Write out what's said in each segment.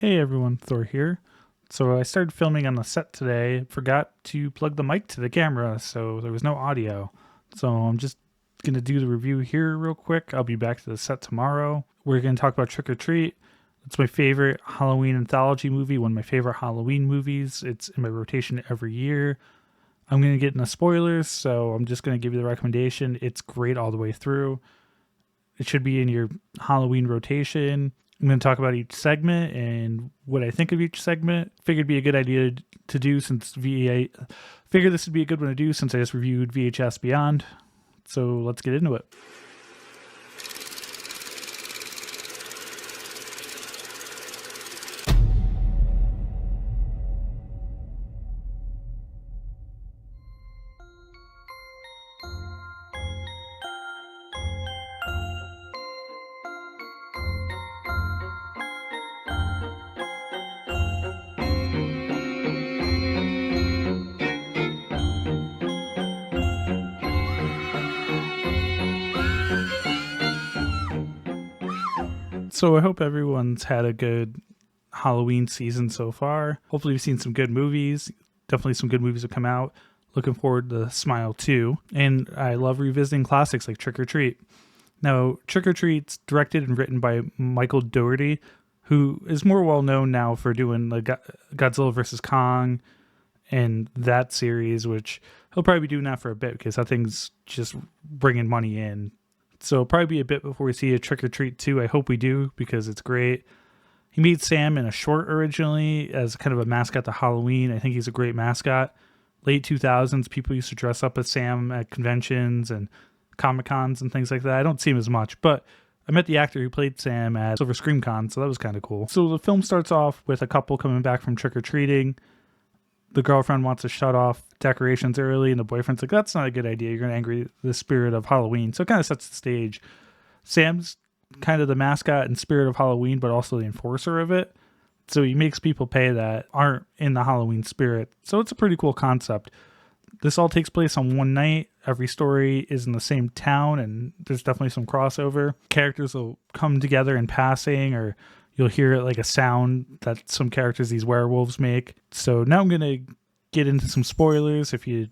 Hey everyone, Thor here. So I started filming on the set today, forgot to plug the mic to the camera, so there was no audio. So I'm just going to do the review here real quick. I'll be back to the set tomorrow. We're going to talk about Trick or Treat. It's my favorite Halloween anthology movie, one of my favorite Halloween movies. It's in my rotation every year. I'm going to get into spoilers, so I'm just going to give you the recommendation. It's great all the way through. It should be in your Halloween rotation. I'm going to talk about each segment and what I think of each segment. Figured it'd be a good idea to do since Figured this would be a good one to do since I just reviewed VHS Beyond. So let's get into it. So I hope everyone's had a good Halloween season so far. Hopefully you've seen some good movies. Definitely some good movies have come out. Looking forward to Smile 2. And I love revisiting classics like Trick or Treat. Now, Trick or Treat's directed and written by Michael Dougherty, who is more well known now for doing the Godzilla vs. Kong and that series, which he'll probably be doing that for a bit because that thing's just bringing money in. So it'll probably be a bit before we see a Trick or Treat 2. I hope we do because it's great. He meets Sam in a short originally as kind of a mascot to Halloween. I think he's a great mascot. Late 2000s, people used to dress up as Sam at conventions and Comic Cons and things like that. I don't see him as much, but I met the actor who played Sam at Silver Scream Con, so that was kind of cool. So the film starts off with a couple coming back from trick-or-treating. The girlfriend wants to shut off decorations early, and the boyfriend's like, that's not a good idea. You're going to angry the spirit of Halloween. So it kind of sets the stage. Sam's kind of the mascot and spirit of Halloween, but also the enforcer of it. So he makes people pay that aren't in the Halloween spirit. So it's a pretty cool concept. This all takes place on one night. Every story is in the same town, and there's definitely some crossover. Characters will come together in passing, or you'll hear like a sound that some characters, these werewolves, make. So now I'm going to get into some spoilers. If you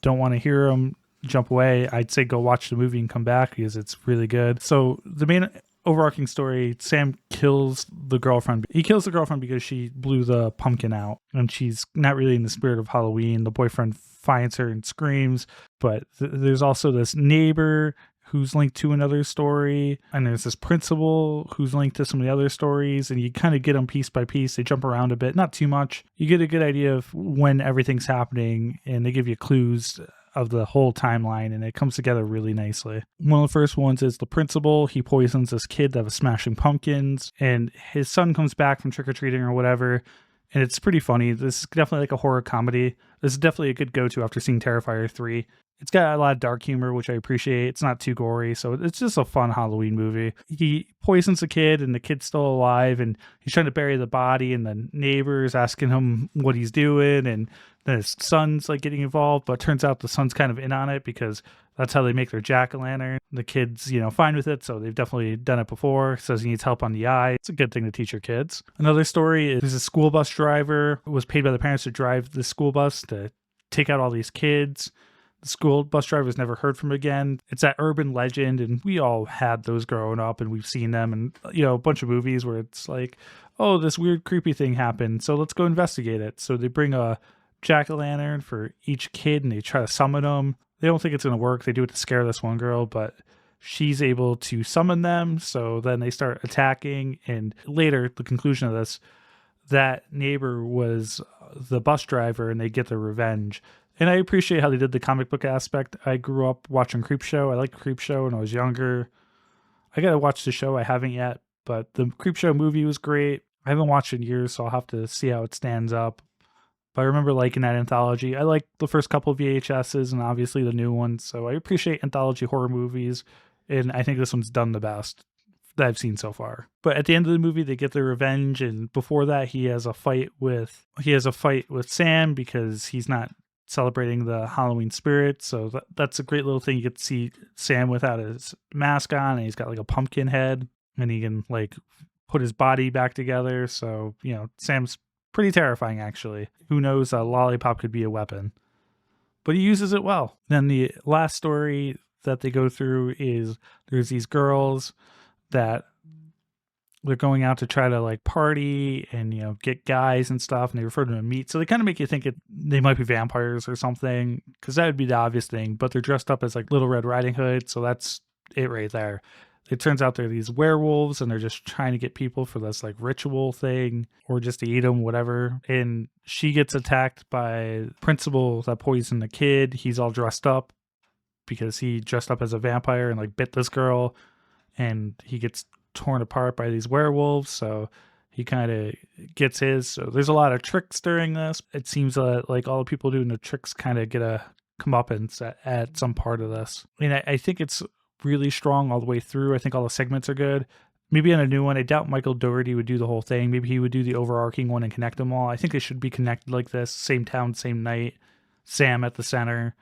don't want to hear them, jump away. I'd say go watch the movie and come back because it's really good. So the main overarching story, Sam kills the girlfriend. He kills the girlfriend because she blew the pumpkin out and she's not really in the spirit of Halloween. The boyfriend finds her and screams, but there's also this neighbor who's linked to another story, and there's this principal who's linked to some of the other stories, and you kind of get them piece by piece. They jump around a bit, not too much. You get a good idea of when everything's happening, and they give you clues of the whole timeline, and it comes together really nicely. One of the first ones is the principal. He poisons this kid that was smashing pumpkins, and his son comes back from trick-or-treating or whatever, and it's pretty funny. This is definitely like a horror comedy. This is definitely a good go-to after seeing Terrifier 3. It's got a lot of dark humor, which I appreciate. It's not too gory, so it's just a fun Halloween movie. He poisons the kid, and the kid's still alive, and he's trying to bury the body, and the neighbor's asking him what he's doing, and then his son's like getting involved, but it turns out the son's kind of in on it because that's how they make their jack-o'-lantern. The kid's, fine with it, so they've definitely done it before. Says he needs help on the eye. It's a good thing to teach your kids. Another story is there's a school bus driver who was paid by the parents to drive the school bus to take out all these kids. The school bus driver was never heard from again. It's that urban legend, and we all had those growing up, and we've seen them, and a bunch of movies where it's like, oh, this weird creepy thing happened, so let's go investigate it. So they bring a jack-o'-lantern for each kid, and they try to summon them. They don't think it's going to work. They do it to scare this one girl, but she's able to summon them, so then they start attacking, and later, the conclusion of this, that neighbor was the bus driver, and they get their revenge. And I appreciate how they did the comic book aspect. I grew up watching Creepshow. I liked Creepshow when I was younger. I got to watch the show. I haven't yet, but the Creepshow movie was great. I haven't watched it in years, so I'll have to see how it stands up. But I remember liking that anthology. I liked the first couple of VHSs and obviously the new ones. So I appreciate anthology horror movies. And I think this one's done the best that I've seen so far. But at the end of the movie, they get their revenge. And before that, he has a fight with Sam because he's not celebrating the Halloween spirit. So that's a great little thing. You get to see Sam without his mask on, and he's got like a pumpkin head, and he can like put his body back together. So, Sam's pretty terrifying, actually. Who knows, a lollipop could be a weapon. But he uses it well. Then the last story that they go through is there's these girls that they're going out to try to like party and get guys and stuff, and they refer to them as meat, so they kind of make you think they might be vampires or something, because that would be the obvious thing. But they're dressed up as like Little Red Riding Hood, so that's it right there. It turns out they're these werewolves, and they're just trying to get people for this like ritual thing, or just to eat them, whatever. And she gets attacked by the principal that poisoned the kid. He's all dressed up because he dressed up as a vampire and like bit this girl, and he gets torn apart by these werewolves, so he kind of gets his. So there's a lot of tricks during this. It seems like all the people doing the tricks kind of get a comeuppance at some part of this. I mean, I think it's really strong all the way through. I think all the segments are good. Maybe on a new one, I doubt Michael Dougherty would do the whole thing. Maybe he would do the overarching one and connect them all. I think they should be connected like this. Same town, same night. Sam at the center.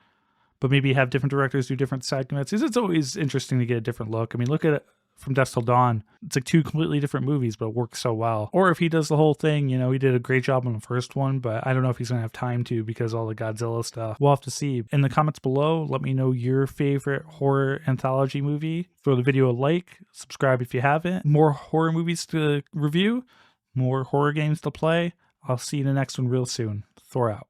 But maybe have different directors do different segments. It's always interesting to get a different look. I mean, look at it. From Dusk Till Dawn, it's like two completely different movies, but it works so well. Or if he does the whole thing, he did a great job on the first one, but I don't know if he's going to have time to because all the Godzilla stuff. We'll have to see. In the comments below, let me know your favorite horror anthology movie. Throw the video a like, subscribe if you haven't. More horror movies to review, more horror games to play. I'll see you in the next one real soon. Thor out.